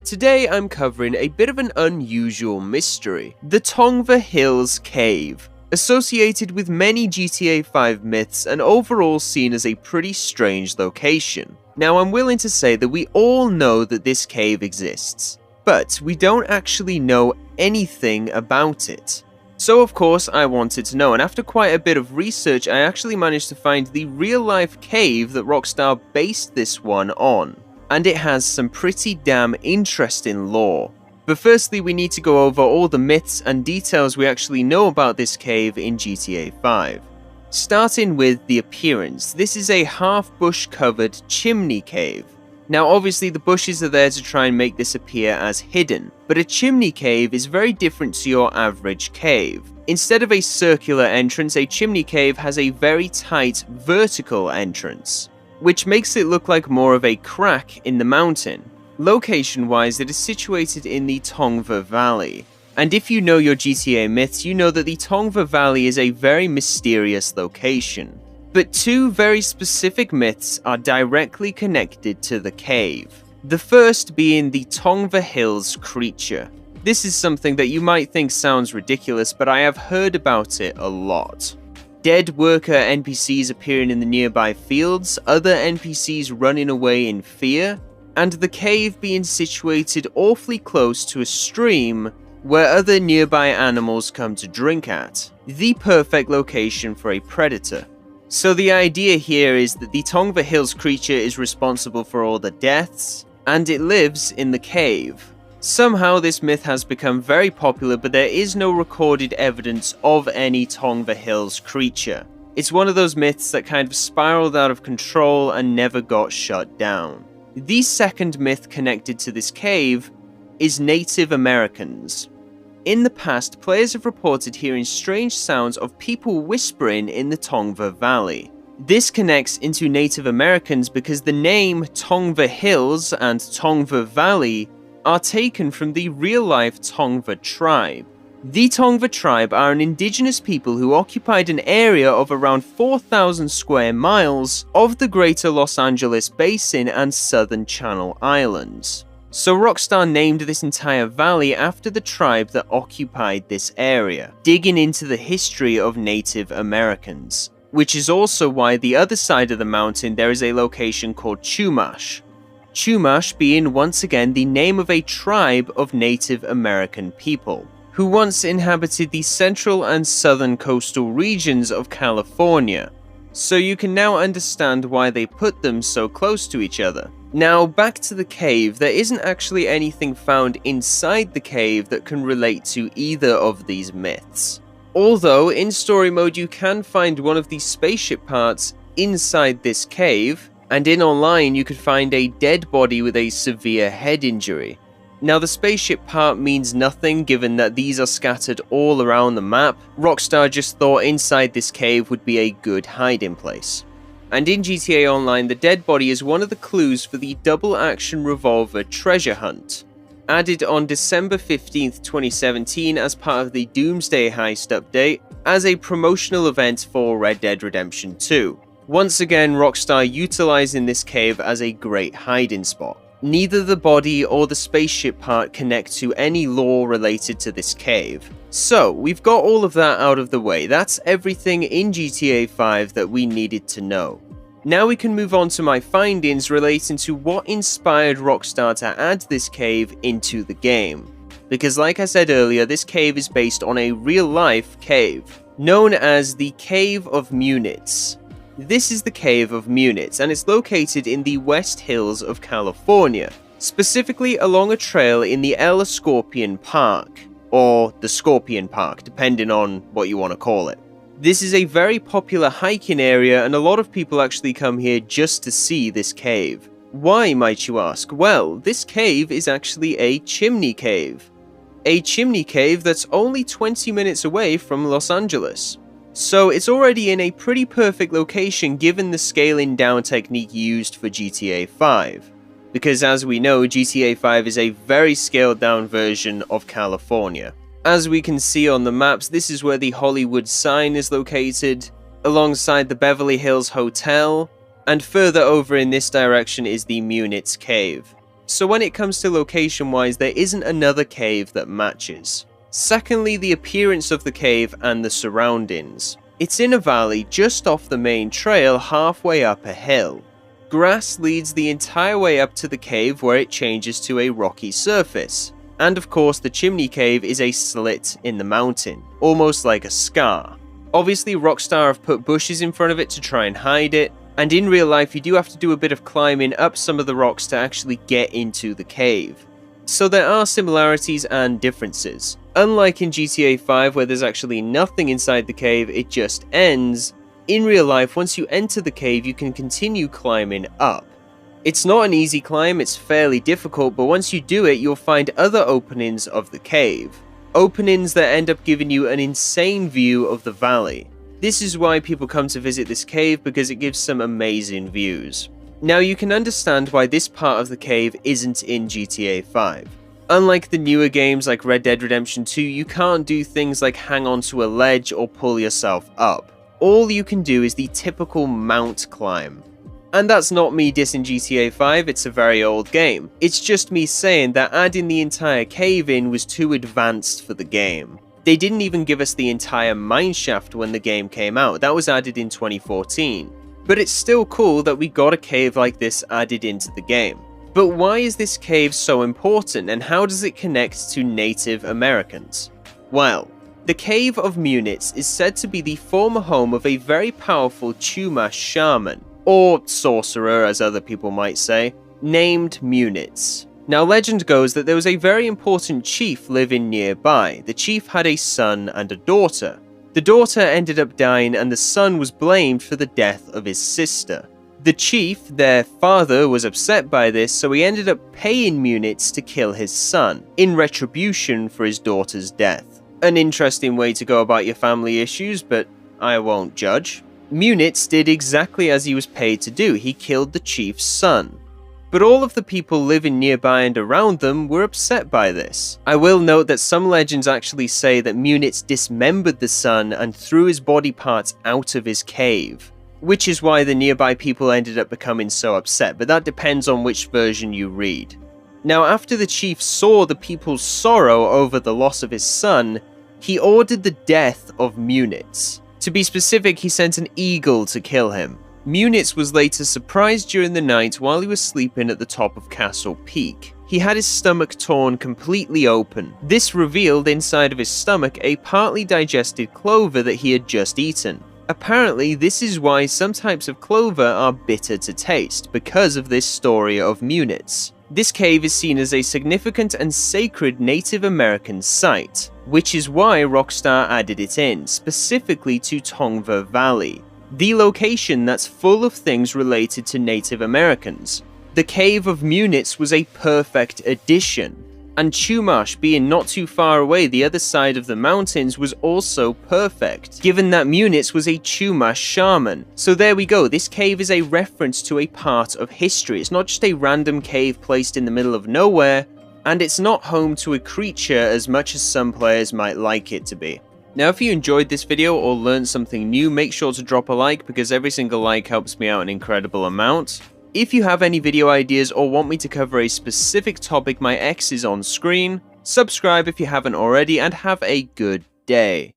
Today I'm covering a bit of an unusual mystery, the Tongva Hills Cave, associated with many GTA 5 myths and overall seen as a pretty strange location. Now I'm willing to say that we all know that this cave exists, but we don't actually know anything about it. So of course I wanted to know, and after quite a bit of research I actually managed to find the real-life cave that Rockstar based this one on. And it has some pretty damn interesting lore. But firstly, we need to go over all the myths and details we actually know about this cave in GTA 5. Starting with the appearance, this is a half-bush covered chimney cave. Now obviously the bushes are there to try and make this appear as hidden, but a chimney cave is very different to your average cave. Instead of a circular entrance, a chimney cave has a very tight vertical entrance, which makes it look like more of a crack in the mountain. Location-wise, it is situated in the Tongva Valley. And if you know your GTA myths, you know that the Tongva Valley is a very mysterious location. But two very specific myths are directly connected to the cave. The first being the Tongva Hills Creature. This is something that you might think sounds ridiculous, but I have heard about it a lot. Dead worker NPCs appearing in the nearby fields, other NPCs running away in fear, and the cave being situated awfully close to a stream where other nearby animals come to drink at. The perfect location for a predator. So the idea here is that the Tongva Hills Creature is responsible for all the deaths, and it lives in the cave. Somehow this myth has become very popular, but there is no recorded evidence of any Tongva Hills Creature. It's one of those myths that kind of spiraled out of control and never got shut down. The second myth connected to this cave is Native Americans. In the past, players have reported hearing strange sounds of people whispering in the Tongva Valley. This connects into Native Americans because the name Tongva Hills and Tongva Valley are taken from the real-life Tongva tribe. The Tongva tribe are an indigenous people who occupied an area of around 4,000 square miles of the greater Los Angeles basin and southern Channel Islands. So Rockstar named this entire valley after the tribe that occupied this area, digging into the history of Native Americans. Which is also why the other side of the mountain there is a location called Chumash. Chumash being once again the name of a tribe of Native American people, who once inhabited the central and southern coastal regions of California. So you can now understand why they put them so close to each other. Now back to the cave, there isn't actually anything found inside the cave that can relate to either of these myths. Although in story mode you can find one of the spaceship parts inside this cave, and in online you could find a dead body with a severe head injury. Now the spaceship part means nothing given that these are scattered all around the map. Rockstar just thought inside this cave would be a good hiding place. And in GTA Online, the dead body is one of the clues for the double action revolver treasure hunt, added on December 15th, 2017 as part of the Doomsday Heist update as a promotional event for Red Dead Redemption 2. Once again, Rockstar utilizing this cave as a great hiding spot. Neither the body or the spaceship part connect to any lore related to this cave. So, we've got all of that out of the way. That's everything in GTA 5 that we needed to know. Now we can move on to my findings relating to what inspired Rockstar to add this cave into the game. Because like I said earlier, this cave is based on a real-life cave, known as the Cave of Munits. This is the Cave of Munits, and it's located in the West Hills of California, specifically along a trail in the El Scorpion Park, or the Scorpion Park, depending on what you want to call it. This is a very popular hiking area, and a lot of people actually come here just to see this cave. Why, might you ask? Well, this cave is actually a chimney cave. A chimney cave that's only 20 minutes away from Los Angeles. So it's already in a pretty perfect location given the scaling down technique used for GTA 5. Because as we know, GTA 5 is a very scaled down version of California. As we can see on the maps, this is where the Hollywood sign is located, alongside the Beverly Hills Hotel, and further over in this direction is the Munits Cave. so when it comes to location wise, there isn't another cave that matches. Secondly, the appearance of the cave and the surroundings. It's in a valley just off the main trail halfway up a hill. Grass leads the entire way up to the cave where it changes to a rocky surface. And of course the chimney cave is a slit in the mountain, almost like a scar. Obviously Rockstar have put bushes in front of it to try and hide it, and in real life you do have to do a bit of climbing up some of the rocks to actually get into the cave. So there are similarities and differences. Unlike in GTA 5 where there's actually nothing inside the cave, it just ends, in real life once you enter the cave you can continue climbing up. It's not an easy climb, it's fairly difficult, but once you do it you'll find other openings of the cave. Openings that end up giving you an insane view of the valley. This is why people come to visit this cave, because it gives some amazing views. Now you can understand why this part of the cave isn't in GTA 5. Unlike the newer games like Red Dead Redemption 2, you can't do things like hang onto a ledge or pull yourself up. All you can do is the typical mount climb. And that's not me dissing GTA 5, it's a very old game. It's just me saying that adding the entire cave in was too advanced for the game. They didn't even give us the entire mineshaft when the game came out, that was added in 2014. But it's still cool that we got a cave like this added into the game. But why is this cave so important, and how does it connect to Native Americans? Well, the Cave of Munits is said to be the former home of a very powerful Chumash shaman, or sorcerer as other people might say, named Munits. Now legend goes that there was a very important chief living nearby. The chief had a son and a daughter. The daughter ended up dying and the son was blamed for the death of his sister. The chief, their father, was upset by this, so he ended up paying Munits to kill his son, in retribution for his daughter's death. An interesting way to go about your family issues, but I won't judge. Munits did exactly as he was paid to do, he killed the chief's son. But all of the people living nearby and around them were upset by this. I will note that some legends actually say that Munits dismembered the son and threw his body parts out of his cave, which is why the nearby people ended up becoming so upset, but that depends on which version you read. Now, after the chief saw the people's sorrow over the loss of his son, he ordered the death of Munits. To be specific, he sent an eagle to kill him. Munits was later surprised during the night while he was sleeping at the top of Castle Peak. He had his stomach torn completely open. This revealed inside of his stomach a partly digested clover that he had just eaten. Apparently, this is why some types of clover are bitter to taste, because of this story of Munits. This cave is seen as a significant and sacred Native American site, which is why Rockstar added it in, specifically to Tongva Valley, the location that's full of things related to Native Americans. The Cave of Munits was a perfect addition, and Chumash being not too far away the other side of the mountains was also perfect, given that Munits was a Chumash shaman. So there we go, this cave is a reference to a part of history. It's not just a random cave placed in the middle of nowhere, and it's not home to a creature as much as some players might like it to be. Now, if you enjoyed this video or learned something new, make sure to drop a like, because every single like helps me out an incredible amount. If you have any video ideas or want me to cover a specific topic, my X is on screen. Subscribe if you haven't already, and have a good day.